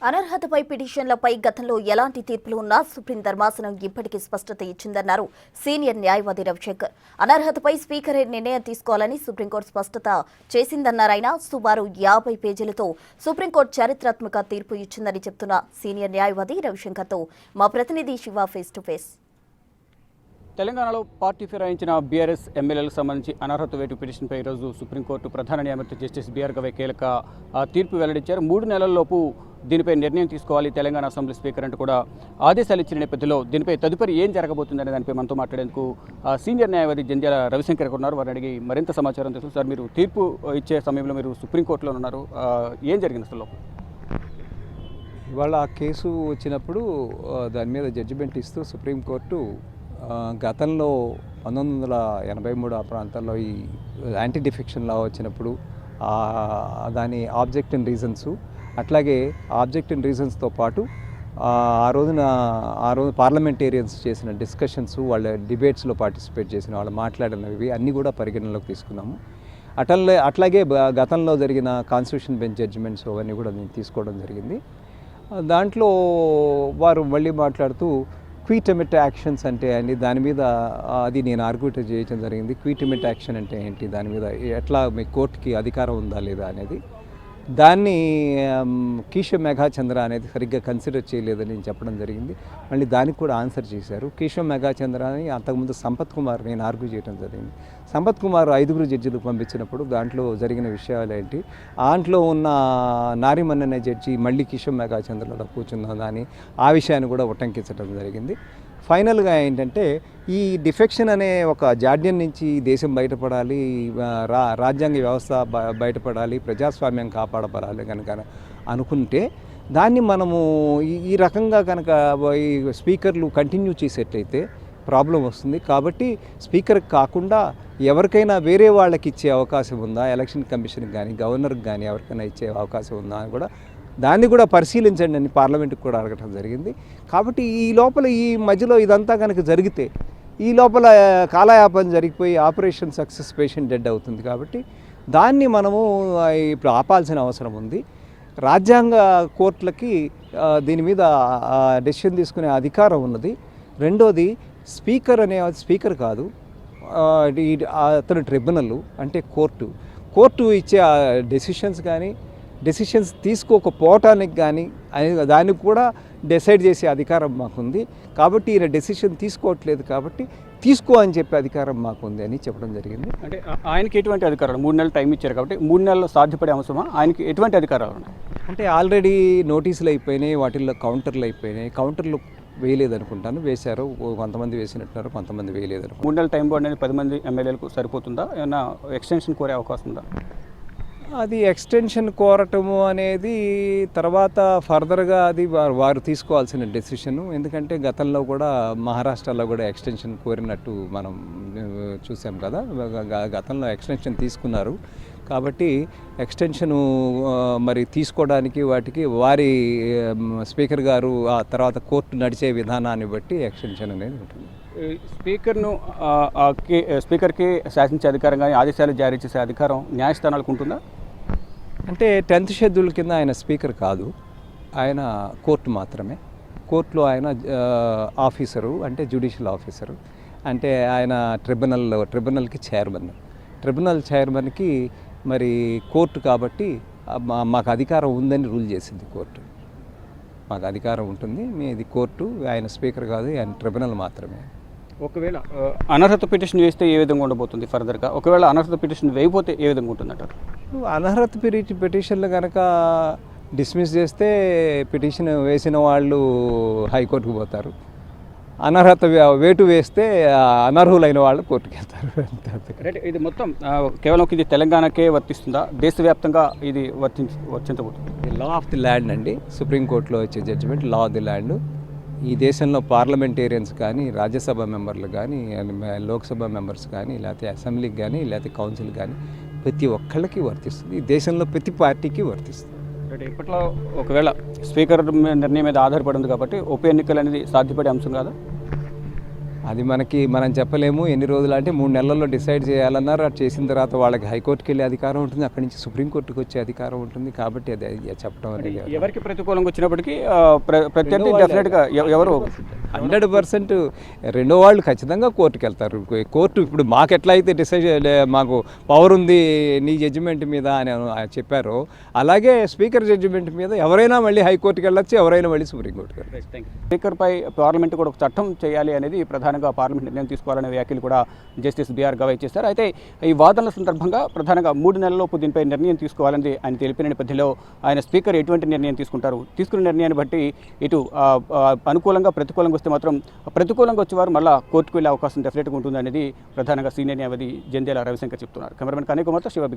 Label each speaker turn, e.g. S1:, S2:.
S1: అనర్హతపై పిటిషన్లపై గతంలో ఎలాంటి తీర్పులు ఉన్నా సుప్రీం ధర్మాసనం ఇప్పటికీ స్పష్టత ఇచ్చిందన్నారు సీనియర్ న్యాయవాది రవిశంకర్. అనర్హతపై స్పీకరే నిర్ణయం తీసుకోవాలని సుప్రీంకోర్టు స్పష్టత చేసిందన్నారాయన. సుమారు 50 పేజీలతో సుప్రీంకోర్టు చారిత్రాత్మక తీర్పు ఇచ్చిందని చెప్తున్న సీనియర్ న్యాయవాది రవిశంకర్తో మా ప్రతినిధి శివ ఫేస్ టు ఫేస్.
S2: తెలంగాణలో పార్టీ ఫిరాయించిన బీఆర్ఎస్ ఎమ్మెల్యేలకు సంబంధించి అనర్హత వేటు పిటిషన్పై ఈరోజు సుప్రీంకోర్టు ప్రధాన న్యాయమూర్తి జస్టిస్ బీఆర్ గవై కీలక తీర్పు వెల్లడించారు. 3 నెలల్లోపు దీనిపై నిర్ణయం తీసుకోవాలి తెలంగాణ అసెంబ్లీ స్పీకర్ అంటూ కూడా ఆదేశాలు ఇచ్చిన నేపథ్యంలో దీనిపై తదుపరి ఏం జరగబోతుందనే దానిపై మనతో మాట్లాడేందుకు సీనియర్ న్యాయవాది జంధ్యాల రవిశంకర్ ఉన్నారు. వారిని అడిగి మరింత సమాచారం తెలుసు. సార్, మీరు తీర్పు ఇచ్చే సమయంలో మీరు సుప్రీంకోర్టులో ఉన్నారు, ఏం జరిగింది అసలు?
S3: ఇవాళ ఆ కేసు వచ్చినప్పుడు దాని మీద జడ్జిమెంట్ ఇస్తూ సుప్రీంకోర్టు గతంలో 1983 ఆ ప్రాంతాల్లో ఈ యాంటీ డిఫెక్షన్ లా వచ్చినప్పుడు దాని ఆబ్జెక్ట్ అండ్ రీజన్స్, అట్లాగే ఆబ్జెక్ట్ అండ్ రీజన్స్తో పాటు ఆ రోజు పార్లమెంటేరియన్స్ చేసిన డిస్కషన్స్, వాళ్ళ డిబేట్స్లో పార్టిసిపేట్ చేసిన వాళ్ళు మాట్లాడినవి అన్నీ కూడా పరిగణనలోకి తీసుకున్నాము. అట్లాగే గతంలో జరిగిన కాన్స్టిట్యూషన్ బెంచ్ జడ్జిమెంట్స్ అవన్నీ కూడా నేను తీసుకోవడం జరిగింది. దాంట్లో వారు మళ్ళీ మాట్లాడుతూ క్విటమిట్ యాక్షన్స్ అంటే అని దాని మీద అది నేను ఆర్గ్యూట్ చేయడం జరిగింది. క్విటమిట్ యాక్షన్ అంటే ఏంటి, దాని మీద ఎట్లా మీ కోర్టుకి అధికారం ఉందా లేదా అనేది, దాన్ని కేశవ్ మేఘాచంద్ర అనేది సరిగ్గా కన్సిడర్ చేయలేదని నేను చెప్పడం జరిగింది. మళ్ళీ దానికి కూడా ఆన్సర్ చేశారు. కేశవ్ మేఘాచంద్ర అని అంతకుముందు సంపత్ కుమార్ నేను ఆర్గ్యూ చేయడం జరిగింది. సంపత్ కుమార్ 5 జడ్జిలు పంపించినప్పుడు దాంట్లో జరిగిన విషయాలు ఏంటి, దాంట్లో ఉన్న నారిమన్ అనే జడ్జి మళ్ళీ కేశవ్ మేఘాచంద్రలో కూర్చున్నదని ఆ విషయాన్ని కూడా ఉటంకించడం జరిగింది. ఫైనల్గా ఏంటంటే ఈ డిఫెక్షన్ అనే ఒక జాడ్యం నుంచి దేశం బయటపడాలి, రాజ్యాంగ వ్యవస్థ బయటపడాలి, ప్రజాస్వామ్యం కాపాడబడాలి కనుక అనుకుంటే దాన్ని మనము ఈ రకంగా కనుక ఈ స్పీకర్లు కంటిన్యూ చేసేటైతే ప్రాబ్లం వస్తుంది. కాబట్టి స్పీకర్కి కాకుండా ఎవరికైనా వేరే వాళ్ళకి ఇచ్చే అవకాశం ఉందా, ఎలక్షన్ కమిషన్కి కానీ గవర్నర్కి కానీ ఎవరికైనా ఇచ్చే అవకాశం ఉందా అని కూడా దాన్ని కూడా పరిశీలించండి అని పార్లమెంట్కి కూడా అడగటం జరిగింది. కాబట్టి ఈ మధ్యలో ఇదంతా కనుక జరిగితే ఈ లోపల కాలయాపన జరిగిపోయి ఆపరేషన్ సక్సెస్ పేషెంట్ డెడ్ అవుతుంది. కాబట్టి దాన్ని మనము ఇప్పుడు ఆపాల్సిన అవసరం ఉంది. రాజ్యాంగ కోర్టులకి దీని మీద డెసిషన్ తీసుకునే అధికారం ఉన్నది. రెండోది స్పీకర్ అనే స్పీకర్ కాదు, అతను ట్రిబ్యునల్ అంటే కోర్టు ఇచ్చే డెసిషన్స్ తీసుకోకపోవటానికి కానీ దానికి కూడా డిసైడ్ చేసే అధికారం మాకుంది. కాబట్టి ఈయన డెసిషన్ తీసుకోవట్లేదు కాబట్టి తీసుకో అని చెప్పే అధికారం మాకుంది అని చెప్పడం జరిగింది.
S2: అంటే ఆయనకి ఎటువంటి అధికారాలు? 3 నెలలు టైం ఇచ్చారు కాబట్టి 3 నెలలు సాధ్యపడే అవసరమా? ఆయనకి ఎటువంటి అధికారాలు ఉన్నాయి?
S3: అంటే ఆల్రెడీ నోటీసులు అయిపోయినాయి, వాటిల్లో కౌంటర్లు అయిపోయినాయి. కౌంటర్లు వేయలేదనుకుంటాను, వేశారు, కొంతమంది వేసినట్టున్నారు, కొంతమంది వేయలేదు.
S2: 3 నెలల టైం అనేది 10 మంది ఎమ్మెల్యేలకు సరిపోతుందా? ఏమన్నా ఎక్స్టెన్షన్ కోరే అవకాశం ఉందా?
S3: అది ఎక్స్టెన్షన్ కోరటము అనేది తర్వాత ఫర్దర్గా అది వారు తీసుకోవాల్సిన డెసిషను. ఎందుకంటే గతంలో కూడా మహారాష్ట్రలో కూడా ఎక్స్టెన్షన్ కోరినట్టు మనం చూసాం కదా, గతంలో ఎక్స్టెన్షన్ తీసుకున్నారు. కాబట్టి ఎక్స్టెన్షను మరి తీసుకోవడానికి వాటికి వారి స్పీకర్ గారు ఆ తర్వాత కోర్టు నడిచే విధానాన్ని బట్టి ఎక్స్టెన్షన్ అనేది ఉంటుంది.
S2: స్పీకర్కి శాసించే అధికారం కానీ ఆదేశాలు జారీ చేసే అధికారం న్యాయస్థానాలకు ఉంటుందా?
S3: అంటే 10th షెడ్యూల్ కింద ఆయన స్పీకర్ కాదు, ఆయన కోర్టు మాత్రమే. కోర్టులో ఆయన ఆఫీసరు, అంటే జ్యుడిషియల్ ఆఫీసరు, అంటే ఆయన ట్రిబ్యునల్కి చైర్మన్కి మరి కోర్టు కాబట్టి మాకు అధికారం ఉందని రూల్ చేసింది కోర్టు. మాకు అధికారం ఉంటుంది, మీది కోర్టు, ఆయన స్పీకర్ కాదు, ఆయన ట్రిబ్యునల్ మాత్రమే.
S2: ఒకవేళ అనర్హత పిటిషన్ వేస్తే ఏ విధంగా ఉండబోతుంది ఫర్దర్గా? ఒకవేళ అనర్హత పిటిషన్ వేయకపోతే ఏ విధంగా ఉంటుందంటారు?
S3: అనర్హత పిటిషన్లు కనుక డిస్మిస్ చేస్తే పిటిషన్ వేసిన వాళ్ళు హైకోర్టుకు పోతారు, అనర్హత వేటు వేస్తే అనర్హులైన వాళ్ళు కోర్టుకు వెళ్తారు.
S2: రైట్. ఇది మొత్తం కేవలం ఇది తెలంగాణకే వర్తిస్తుందా? దేశవ్యాప్తంగా ఇది వర్తించబోతుంది?
S3: లా ఆఫ్ ది ల్యాండ్ అండి. సుప్రీంకోర్టులో వచ్చే judgement law of the land. ఈ దేశంలో పార్లమెంటేరియన్స్ కానీ, రాజ్యసభ మెంబర్లు కానీ, లోక్సభ మెంబర్స్ కానీ, లేకపోతే అసెంబ్లీకి కానీ, లేకపోతే కౌన్సిల్ కానీ ప్రతి ఒక్కళ్ళకి వర్తిస్తుంది. ఈ దేశంలో ప్రతి పార్టీకి వర్తిస్తుంది.
S2: ఇప్పట్లో ఒకవేళ స్పీకర్ నిర్ణయం మీద ఆధారపడి ఉంది కాబట్టి ఉప ఎన్నికలు అనేది సాధ్యపడే అంశం కాదా?
S3: అది మనం చెప్పలేము ఎన్ని రోజులు అంటే 3 నెలల్లో డిసైడ్ చేయాలన్నారు. అది చేసిన తర్వాత వాళ్ళకి హైకోర్టుకి వెళ్ళే అధికారం ఉంటుంది, అక్కడి నుంచి సుప్రీంకోర్టుకి వచ్చే అధికారం ఉంటుంది. కాబట్టి అది చెప్పడం అనేది
S2: ఎవరికి ప్రతికూలంగా వచ్చినప్పటికీ ప్రత్యర్థి డెఫినెట్గా ఎవరు
S3: 100% రెండో వాళ్ళు ఖచ్చితంగా కోర్టుకి వెళ్తారు. కోర్టు ఇప్పుడు మాకు ఎట్లా అయితే డిసైడ్ మాకు పవర్ ఉంది నీ జడ్జిమెంట్ మీద అని చెప్పారో, అలాగే స్పీకర్ జడ్జిమెంట్ మీద ఎవరైనా మళ్ళీ హైకోర్టుకి వెళ్ళొచ్చు, ఎవరైనా మళ్ళీ సుప్రీంకోర్టుకి వెళ్ళచ్చు.
S2: స్పీకర్పై పార్లమెంట్ కూడా ఒక చట్టం చేయాలి అనేది ప్రధానంగా పార్లమెంట్ నిర్ణయం తీసుకోవాలనే వ్యాఖ్యలు కూడా జస్టిస్ బిఆర్ గవై చేశారు. అయితే ఈ వాదనల సందర్భంగా ప్రధానంగా 3 నెలల్లోపు దీనిపై నిర్ణయం తీసుకోవాలని ఆయన తెలిపిన నేపథ్యంలో ఆయన స్పీకర్ ఎటువంటి నిర్ణయం తీసుకుంటారు, తీసుకున్న నిర్ణయాన్ని బట్టి ఇటు అనుకూలంగా ప్రతికూలంగా వస్తే మాత్రం ప్రతికూలంగా వచ్చేవారు మళ్ళీ కోర్టుకు వెళ్ళే అవకాశం డెఫినెట్గా ఉంటుంది అనేది ప్రధానంగా సీనియర్ న్యాయవాది జంధ్యాల రవిశంకర్ చెప్తున్నారు. కెమెరామెన్ కనీకుమార్తో శివ.